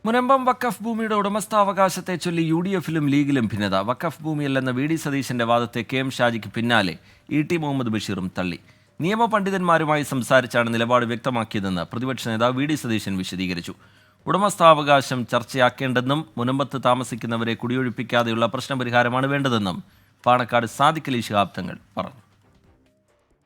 മുനമ്പം വഖഫ് ഭൂമിയുടെ ഉടമസ്ഥാവകാശത്തെ ചൊല്ലി UDF-ലും ലീഗിലും ഭിന്നത. വഖഫ് ഭൂമിയല്ലെന്ന VD സതീശന്റെ വാദത്തെ KM ഷാജിക്ക് പിന്നാലെ ET മുഹമ്മദ് ബഷീറും തള്ളി. നിയമപണ്ഡിതന്മാരുമായി സംസാരിച്ചാണ് നിലപാട് വ്യക്തമാക്കിയതെന്ന് പ്രതിപക്ഷ നേതാവ് VD സതീശൻ വിശദീകരിച്ചു. ഉടമസ്ഥാവകാശം ചർച്ചയാക്കേണ്ടെന്നും മുനമ്പത്ത് താമസിക്കുന്നവരെ കുടിയൊഴിപ്പിക്കാതെയുള്ള പ്രശ്നപരിഹാരമാണ് വേണ്ടതെന്നും പാണക്കാട് സാദിഖ് അലി ശിഹാബ് തങ്ങൾ പറഞ്ഞു.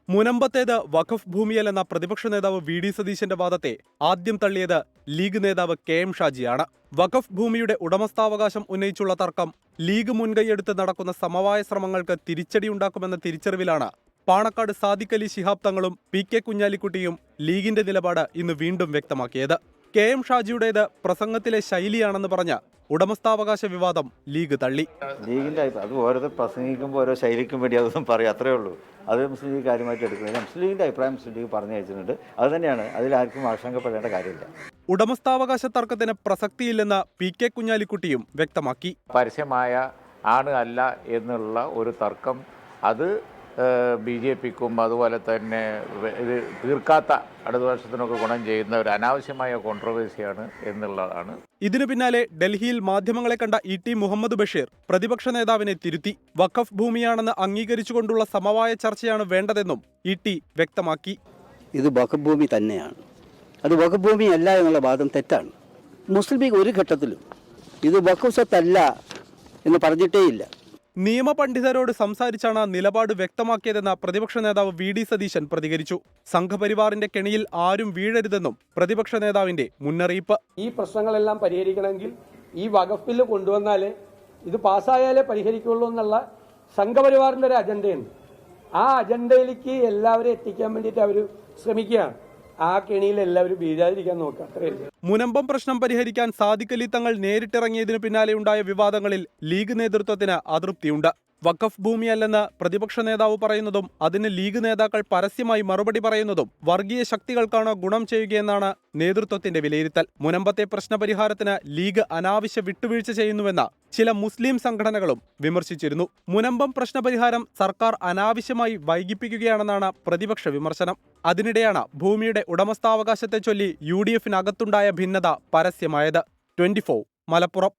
മുനമ്പത്തേത് വഖഫ് ഭൂമിയല്ലെന്ന പ്രതിപക്ഷ നേതാവ് VD സതീശന്റെ വാദത്തെ ആദ്യം തള്ളിയത് ലീഗ് നേതാവ് KM ഷാജിയാണ്. വഖഫ് ഭൂമിയുടെ ഉടമസ്ഥാവകാശം ഉന്നയിച്ചുള്ള തർക്കം ലീഗ് മുൻകൈയെടുത്ത് നടക്കുന്ന സമവായ ശ്രമങ്ങൾക്ക് തിരിച്ചടിയുണ്ടാക്കുമെന്ന തിരിച്ചറിവിലാണ് പാണക്കാട് സാദിഖ് അലി ശിഹാബ് തങ്ങളും PK കുഞ്ഞാലിക്കുട്ടിയും ലീഗിന്റെ നിലപാട് ഇന്ന് വീണ്ടും വ്യക്തമാക്കിയത്. KM ഷാജിയുടേത് പ്രസംഗത്തിലെ ശൈലിയാണെന്ന് പറഞ്ഞ ഉടമസ്ഥാവകാശ വിവാദം ലീഗ് തള്ളി. ലീഗിൻ്റെ അത് ഓരോ പ്രസംഗിക്കുമ്പോൾ ഓരോ ശൈലിക്കും വേണ്ടി അതൊന്നും പറയും, അത്രേ ഉള്ളൂ. അത് മുസ്ലിം ലീഗ് കാര്യമായിട്ട് എടുക്കുന്നത്. മുസ്ലിം ലീഗിൻ്റെ അഭിപ്രായം മുസ്ലിം ലീഗ് പറഞ്ഞു അയച്ചിട്ടുണ്ട്. അത് തന്നെയാണ്, അതിലാർക്കും ആശങ്കപ്പെടേണ്ട കാര്യമില്ല. ഉടമസ്ഥാവകാശ തർക്കത്തിന് പ്രസക്തിയില്ലെന്ന് PK കുഞ്ഞാലിക്കുട്ടിയും വ്യക്തമാക്കി. പരസ്യമായ ആണ് അല്ല എന്നുള്ള ഒരു തർക്കം അത് BJP-ക്കും അതുപോലെ തന്നെ ഇത് തീർക്കാത്ത അടുത്ത വർഷത്തിനൊക്കെ ഗുണം ചെയ്യുന്ന ഒരു അനാവശ്യമായ കോൺട്രവേഴ്സിയാണ് എന്നുള്ളതാണ്. ഇതിനു പിന്നാലെ ഡൽഹിയിൽ മാധ്യമങ്ങളെ കണ്ട ET മുഹമ്മദ് ബഷീർ പ്രതിപക്ഷ നേതാവിനെ തിരുത്തി. വഖഫ് ഭൂമിയാണെന്ന് അംഗീകരിച്ചുകൊണ്ടുള്ള സമവായ ചർച്ചയാണ് വേണ്ടതെന്നും ET വ്യക്തമാക്കി. ഇത് വഖഫ് ഭൂമി തന്നെയാണ്, അത് വഖഫ് ഭൂമിയല്ല എന്നുള്ള വാദം തെറ്റാണ്. മുസ്ലിം ലീഗ് ഒരു ഘട്ടത്തിലും ഇത് വഖഫ് സ്വത്തല്ല എന്ന് പറഞ്ഞിട്ടേയില്ല. നിയമപണ്ഡിതരോട് സംസാരിച്ചാണ് നിലപാട് വ്യക്തമാക്കിയതെന്ന പ്രതിപക്ഷ നേതാവ് VD സതീശൻ പ്രതികരിച്ചു. സംഘപരിവാറിന്റെ കെണിയിൽ ആരും വീഴരുതെന്നും പ്രതിപക്ഷ നേതാവിന്റെ മുന്നറിയിപ്പ്. ഈ പ്രശ്നങ്ങളെല്ലാം പരിഹരിക്കണമെങ്കിൽ ഈ വഖഫ് ബില്ല് കൊണ്ടുവന്നാലേ ഇത് പാസ്സായാലേ പരിഹരിക്കുള്ളൂ എന്നുള്ള സംഘപരിവാറിന്റെ ഒരു അജണ്ടയുണ്ട്. ആ അജണ്ടയിലേക്ക് എല്ലാവരും എത്തിക്കാൻ വേണ്ടിയിട്ട് അവർ ശ്രമിക്കുകയാണ്. ആ കെണിയിൽ എല്ലാവരും വീഴാതിരിക്കാൻ നോക്കുക, അത്രയല്ലേ. മുനമ്പം പ്രശ്നം പരിഹരിക്കാൻ സാദിഖ് അലി തങ്ങൾ നേരിട്ടിറങ്ങിയതിനു പിന്നാലെ ഉണ്ടായ വിവാദങ്ങളിൽ ലീഗ് നേതൃത്വത്തിന് അതൃപ്തിയുണ്ട്. വഖഫ് ഭൂമിയല്ലെന്ന് പ്രതിപക്ഷ നേതാവ് പറയുന്നതും അതിന് ലീഗ് നേതാക്കൾ പരസ്യമായി മറുപടി പറയുന്നതും വർഗീയ ശക്തികൾക്കാണ് ഗുണം ചെയ്യുകയെന്നാണ് നേതൃത്വത്തിന്റെ വിലയിരുത്തൽ. മുനമ്പത്തെ പ്രശ്നപരിഹാരത്തിന് ലീഗ് അനാവശ്യ വിട്ടുവീഴ്ച ചെയ്യുന്നുവെന്ന ചില മുസ്ലിം സംഘടനകളും വിമർശിച്ചിരുന്നു. മുനമ്പം പ്രശ്നപരിഹാരം സർക്കാർ അനാവശ്യമായി വൈകിപ്പിക്കുകയാണെന്നാണ് പ്രതിപക്ഷ വിമർശനം. അതിനിടെയാണ് ഭൂമിയുടെ ഉടമസ്ഥാവകാശത്തെ ചൊല്ലി UDF-നകത്തുണ്ടായ ഭിന്നത പരസ്യമായത്. 24 മലപ്പുറം.